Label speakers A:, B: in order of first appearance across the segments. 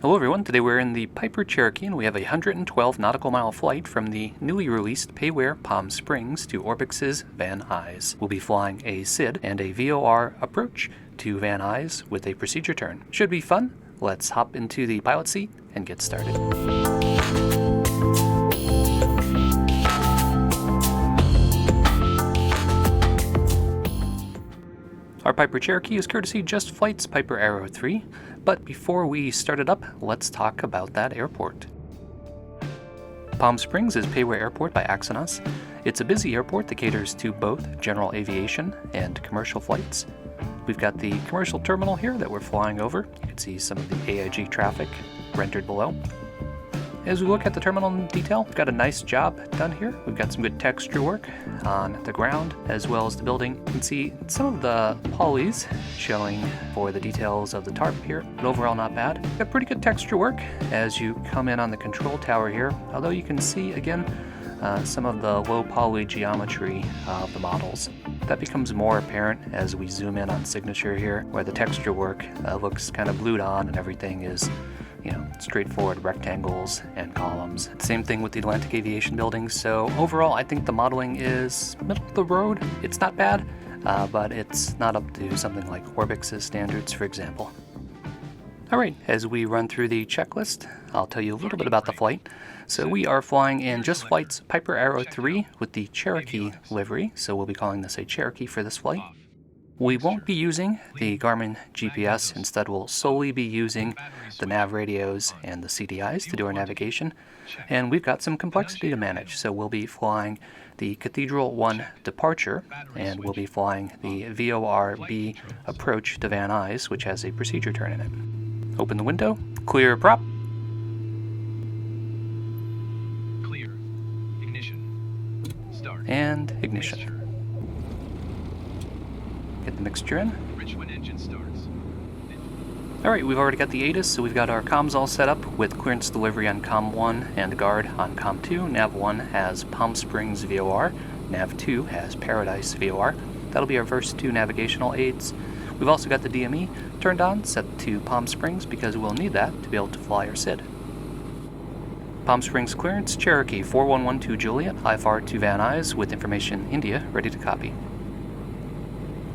A: Hello everyone, today we're in the Piper Cherokee and we have a 112 nautical mile flight from the newly released Payware Palm Springs to Orbx's Van Nuys. We'll be flying a SID and a VOR approach to Van Nuys with a procedure turn. Should be fun. Let's hop into the pilot seat and get started. Our Piper Cherokee is courtesy JustFlight's Piper Arrow 3, but before we start it up, let's talk about that airport. Palm Springs is Payware Airport by Axonos. It's a busy airport that caters to both general aviation and commercial flights. We've got the commercial terminal here that we're flying over. You can see some of the AIG traffic rendered below. As we look at the terminal in detail, we've got a nice job done here. We've got some good texture work on the ground as well as the building. You can see some of the polys showing for the details of the tarp here, but overall not bad. We've got pretty good texture work as you come in on the control tower here, although you can see again some of the low poly geometry of the models. That becomes more apparent as we zoom in on signature here, where the texture work looks kind of glued on and everything is straightforward rectangles and columns. Same thing with the Atlantic Aviation buildings. So overall, I think the modeling is middle of the road. It's not bad, but it's not up to something like Orbx's standards, for example. All right, as we run through the checklist, I'll tell you a little bit about the flight. So we are flying in JustFlight's Piper Arrow 3 with the Cherokee livery, so we'll be calling this a Cherokee for this flight. We won't be using the Garmin GPS, instead we'll solely be using the nav radios and the CDIs to do our navigation, and we've got some complexity to manage, so we'll be flying the Cathedral One Departure, and we'll be flying the VOR-B approach to Van Nuys, which has a procedure turn in it. Open the window, clear prop.
B: Clear. Ignition. Start.
A: And ignition. Get the mixture in.
B: When engine starts.
A: Alright, we've already got the ATIS, so we've got our comms all set up with clearance delivery on COM 1 and guard on COM 2. Nav 1 has Palm Springs VOR. Nav 2 has Paradise VOR. That'll be our first two navigational aids. We've also got the DME turned on, set to Palm Springs, because we'll need that to be able to fly our SID. Palm Springs clearance, Cherokee 4112 Juliet, IFR to Van Nuys with information India, ready to copy.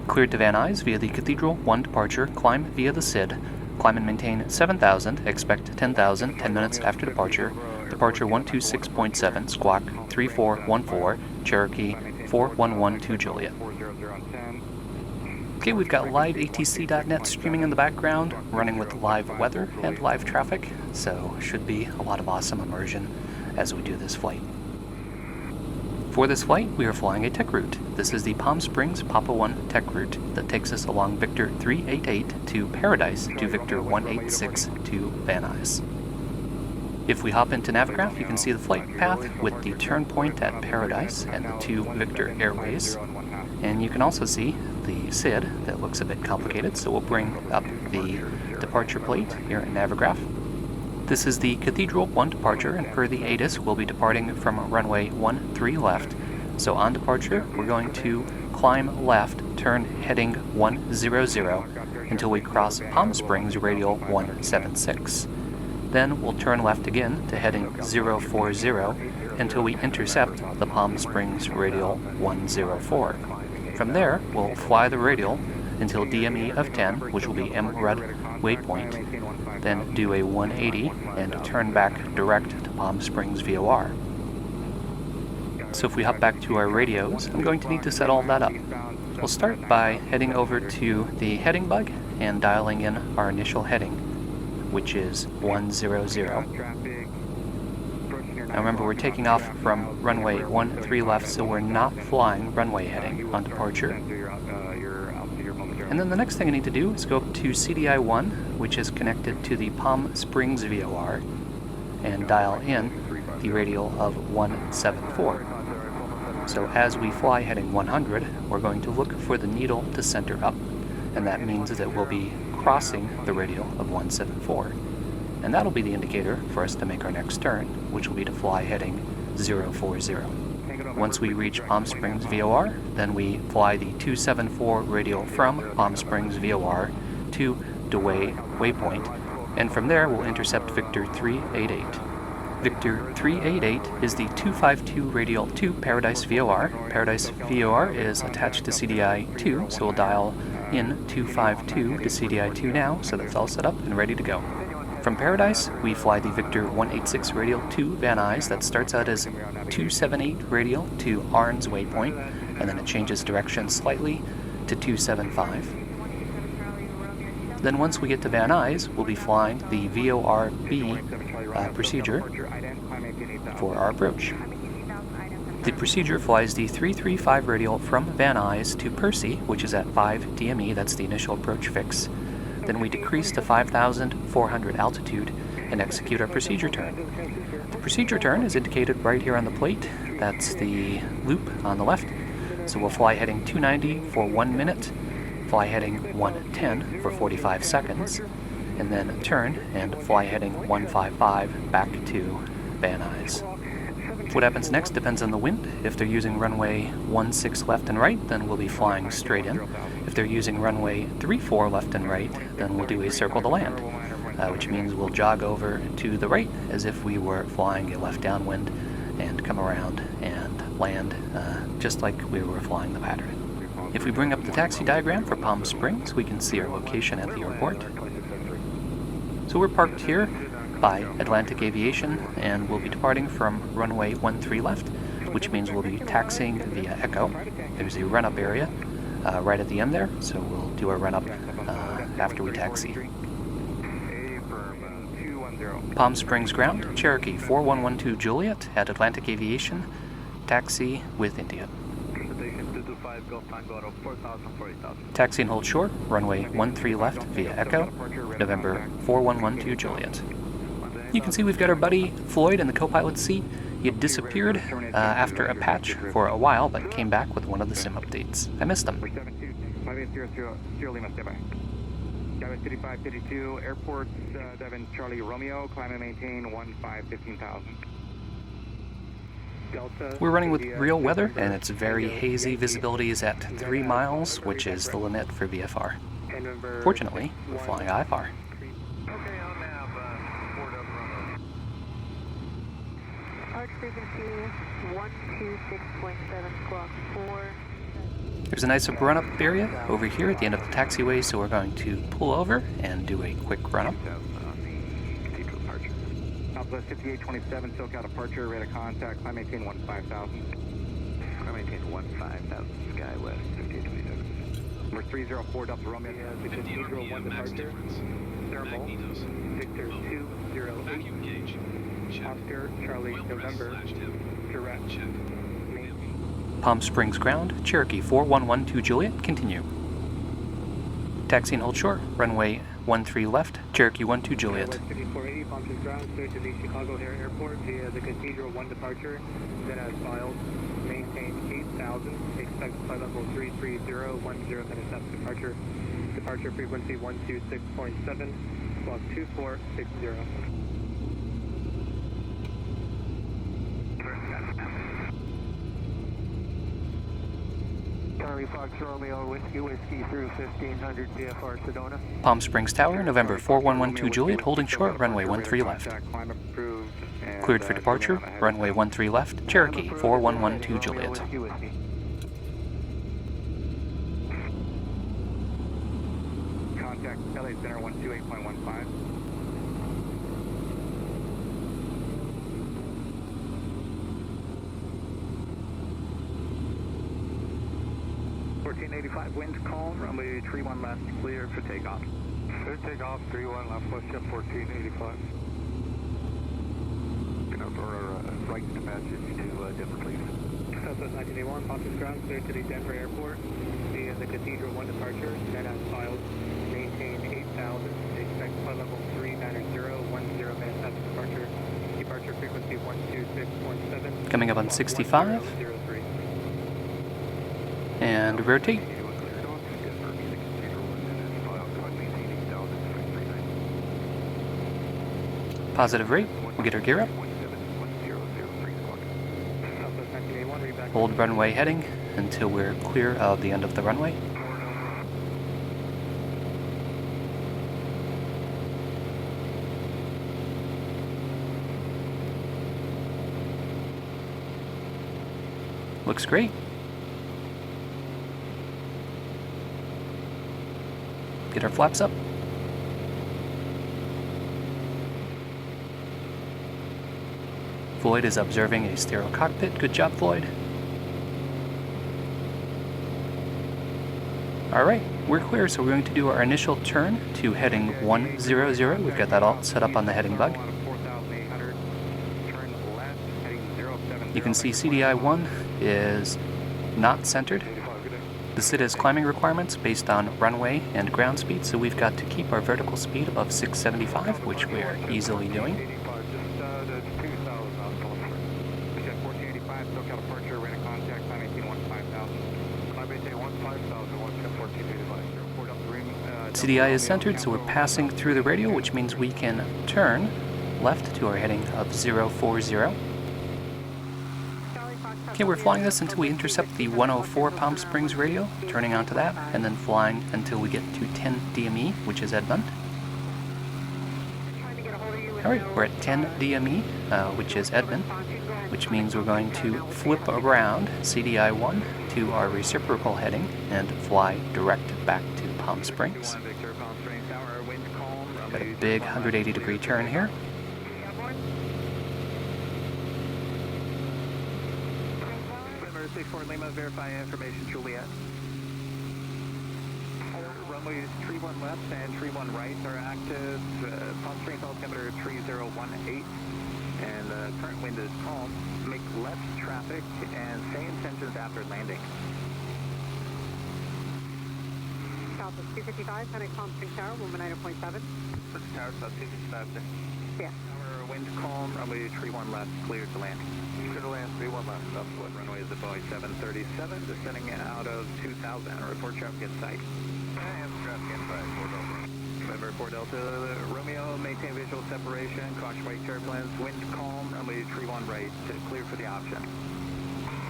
A: Cleared to Van Nuys via the Cathedral One Departure, climb via the SID, climb and maintain 7,000, expect 10,000, 10 minutes after departure, departure 126.7, squawk 3414, Cherokee 4112 Juliet. Okay, we've got live ATC.net streaming in the background, running with live weather and live traffic, so should be a lot of awesome immersion as we do this flight. For this flight, we are flying a TEC route. This is the Palm Springs Papa 1 TEC route that takes us along Victor 388 to Paradise to Victor 186 to Van Nuys. If we hop into Navigraph, you can see the flight path with the turn point at Paradise and the two Victor airways. And you can also see the SID that looks a bit complicated, so we'll bring up the departure plate here in Navigraph. This is the Cathedral One Departure, and per the ATIS, we'll be departing from runway 13 left. So on departure, we're going to climb left, turn heading 100 until we cross Palm Springs radial 176. Then we'll turn left again to heading 040 until we intercept the Palm Springs radial 104. From there, we'll fly the radial until DME of 10, which will be M-Red waypoint, then do a 180 and turn back direct to Palm Springs VOR. So if we hop back to our radios, I'm going to need to set all that up. We'll start by heading over to the heading bug and dialing in our initial heading, which is 100. Now remember, we're taking off from runway 13 left, so we're not flying runway heading on departure. And then the next thing I need to do is go up to CDI 1, which is connected to the Palm Springs VOR, and dial in the radial of 174. So as we fly heading 100, we're going to look for the needle to center up, and that means that we'll be crossing the radial of 174. And that'll be the indicator for us to make our next turn, which will be to fly heading 040. Once we reach Palm Springs VOR, then we fly the 274 radial from Palm Springs VOR to DeWay waypoint, and from there we'll intercept Victor 388. Victor 388 is the 252 radial to Paradise VOR. Paradise VOR is attached to CDI-2, so we'll dial in 252 to CDI-2 now, so that's all set up and ready to go. From Paradise, we fly the Victor 186 radial to Van Nuys. That starts out as 278 radial to Arn's waypoint, and then it changes direction slightly to 275. Then once we get to Van Nuys, we'll be flying the VOR-B procedure for our approach. The procedure flies the 335 radial from Van Nuys to Percy, which is at 5 DME, that's the initial approach fix. Then we decrease to 5,400 altitude and execute our procedure turn. The procedure turn is indicated right here on the plate. That's the loop on the left. So we'll fly heading 290 for 1 minute, fly heading 110 for 45 seconds, and then turn and fly heading 155 back to Van Nuys. What happens next depends on the wind. If they're using runway 16 left and right, then we'll be flying straight in. If they're using runway 34 left and right, then we'll do a circle to land, which means we'll jog over to the right as if we were flying a left downwind and come around and land just like we were flying the pattern. If we bring up the taxi diagram for Palm Springs, we can see our location at the airport. So we're parked here by Atlantic Aviation, and we'll be departing from runway 13 left, which means we'll be taxiing via Echo. There's a run-up area right at the end there, so we'll do our run-up after we taxi. Palm Springs ground, Cherokee 4112 Juliet at Atlantic Aviation, taxi with India. Taxi and hold short, runway 13 left via Echo, November 4112 Juliet. You can see we've got our buddy Floyd in the co-pilot seat. He had disappeared after a patch for a while, but came back with one of the sim updates. I missed him.
C: Airport 7 Charlie Romeo, climb and maintain 15,000.
A: We're running with real weather, and it's very hazy. Visibility is at 3 miles, which is the limit for VFR. Fortunately, we're flying IFR.
D: Frequency 126.7 squawk 4.
A: There's a nice run-up area over here at the end of the taxiway, so we're going to pull over and do a quick run-up.
C: Southwest 5827, SoCal departure, rate of contact, climb maintain 15,000. Climb maintain 15,000, SkyWest 5827. Number 304 Delta Romeo, the Cathedral One Departure, thermal, Victor 208.
B: Vacuum gauge.
C: Oscar, Charlie, November, direct.
A: Palm Springs ground, Cherokee 4112 Juliet, continue. Taxi and hold short, runway 13 left, Cherokee 12 Juliet.
C: 5480, Palm Springs ground, clear to the Chicago Airport via the Cathedral One Departure, then as filed, maintain 8,000, expect flight level 33010, then accept departure. Departure frequency 126.7, squawk 2460. Charlie Fox Romeo, Whiskey through 1500 VFR Sedona.
A: Palm Springs Tower, November 4112 Juliet, holding short, runway 13 left. Cleared for departure, runway 13 left, Cherokee 4112 Juliet.
C: Contact LA Center 128.15. Wind calm, runway 31 left, clear for takeoff. Clear takeoff, 31 left, west jet 1485. Going over right to message to Denver, please. Southwest 1981, Palm Springs ground, clear to the Denver Airport via the Cathedral One Departure, then as filed, maintain 8,000, expect flight level 39010, manifest departure, departure frequency 126.7.
A: Coming up on 65. And rotate. Positive rate, we'll get our gear up. Hold runway heading until we're clear of the end of the runway. Looks great. Get our flaps up. Floyd is observing a stereo cockpit. Good job, Floyd. Alright, we're clear, so we're going to do our initial turn to heading 100. We've got that all set up on the heading bug. You can see CDI-1 is not centered. The SID has climbing requirements based on runway and ground speed, so we've got to keep our vertical speed above 675, which we are easily doing. CDI is centered, so we're passing through the radio, which means we can turn left to our heading of 040. Okay, we're flying this until we intercept the 104 Palm Springs radio, turning onto that, and then flying until we get to 10 DME, which is Edmund. Alright, we're at 10 DME, which is Edmund, which means we're going to flip around CDI-1 to our reciprocal heading and fly direct back to Palm Springs. Got a big 180-degree turn here.
C: Lima, verify information, Juliet. Runway tree 1 left and tree 1 right are active. Palm Springs altimeter 3018, and current wind is calm. Make left traffic and stay in tensions after landing.
D: Southwest 255, heading Palm Springs Tower, Woman 9.7.
C: This is Tower South 255.
D: Yeah.
C: Tower wind calm, runway tree 1 left, clear to land. Clear to land, 31 left, Southwood. Runway is at Boeing 737, descending out of 2000. Report traffic in sight. And traffic in sight, 4 Delta. November 4 Delta, Romeo, maintain visual separation, caution right turbulence, wind calm, runway tree 1 right, clear for the option.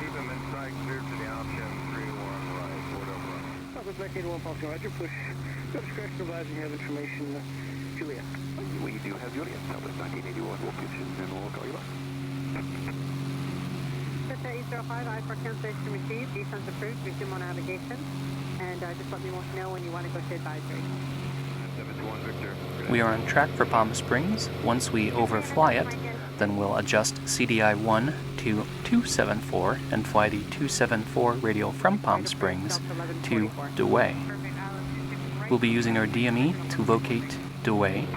C: Keep them in sight, clear to the option, 3-1 right, 4 Delta. Southwest 1981, Palm Springs, Roger, push. Go discretion, advising you have information, Juliet. We do have Juliet, Southwest 1981, we'll pitch in and we'll call you back.
D: 805, IFR cancellation received, descent approved, resume on navigation, and just let me know when you want to go to advisory.
C: 71 Victor.
A: We are on track for Palm Springs. Once we overfly it, then we'll adjust CDI-1 to 274 and fly the 274 radio from Palm Springs to DeWay. We'll be using our DME to locate DeWay.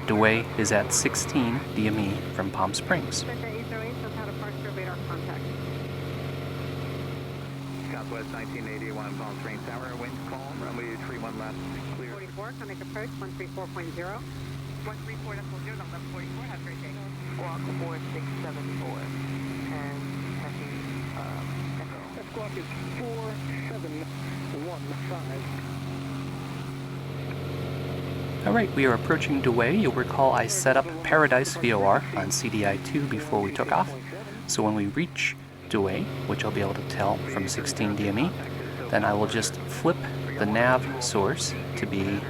A: DeWay is at 16 DME from Palm Springs.
C: Southwest 1981 Palm Springs Tower, wind calm, runway 31 left, clear.
D: 44, connect approach 134.0. 134.0, left 44, have a great day. Squawk 4674, and checking echo.
C: That squawk is 4715.
A: Alright, we are approaching DeWay. You'll recall I set up Paradise VOR on CDI-2 before we took off. So when we reach DeWay, which I'll be able to tell from 16 DME, then I will just flip the nav source to be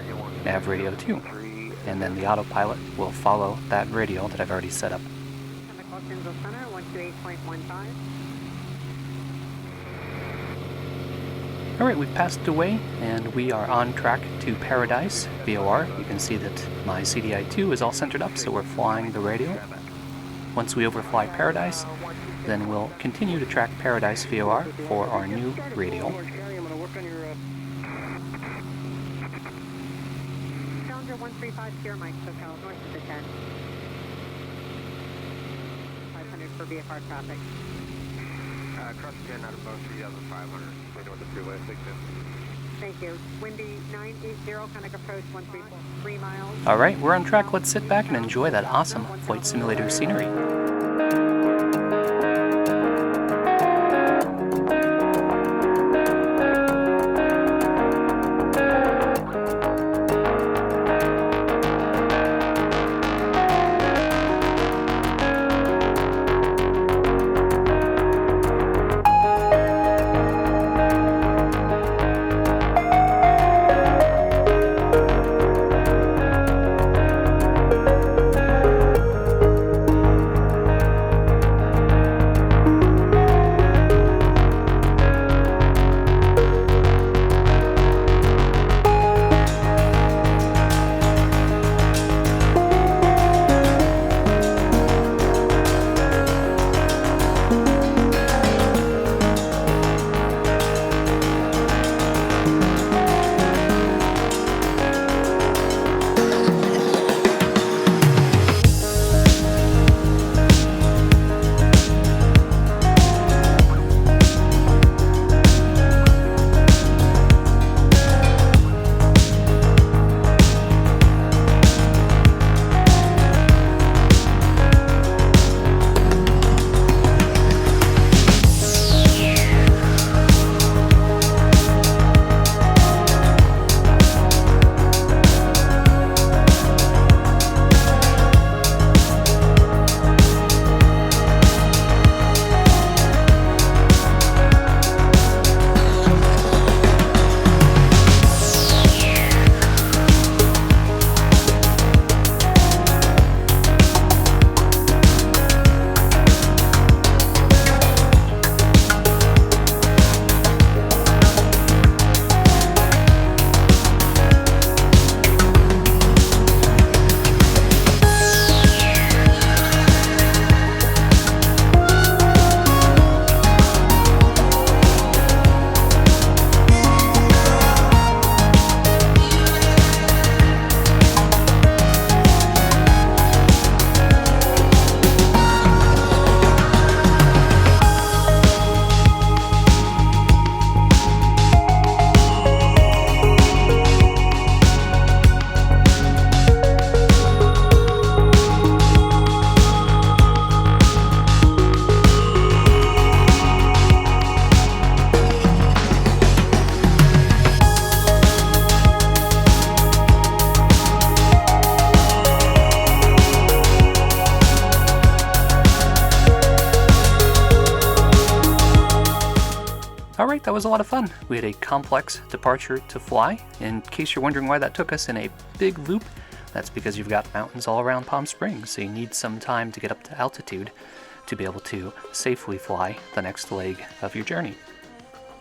A: nav radio 2, and then the autopilot will follow that radio that I've already set up.
D: Chemical Center, 128.15.
A: Alright, we've passed DeWay, and we are on track to Paradise VOR. You can see that my CDI-2 is all centered up, so we're flying the radio. Once we overfly Paradise, then we'll continue to track Paradise VOR for our new radio.
D: Challenger 135, Sierra Mike, SoCal, north of the 10. 500 for VFR traffic.
C: Cross 10 out of both 3,500, straight over the freeway, 650.
D: Thank you. Windy 980, connect approach 134, 3 miles.
A: Alright, we're on track. Let's sit back and enjoy that awesome flight simulator scenery. that was a lot of fun. We had a complex departure to fly. In case you're wondering why that took us in a big loop, that's because you've got mountains all around Palm Springs, so you need some time to get up to altitude to be able to safely fly the next leg of your journey.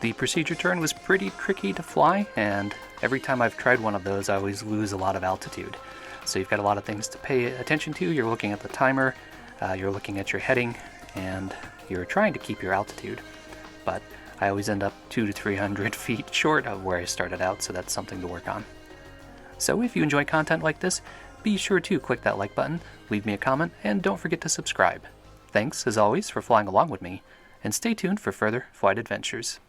A: The procedure turn was pretty tricky to fly, and every time I've tried one of those, I always lose a lot of altitude. So you've got a lot of things to pay attention to. You're looking at the timer, you're looking at your heading, and you're trying to keep your altitude. But I always end up 200 to 300 feet short of where I started out, so that's something to work on. So if you enjoy content like this, be sure to click that like button, leave me a comment, and don't forget to subscribe. Thanks, as always, for flying along with me, and stay tuned for further flight adventures.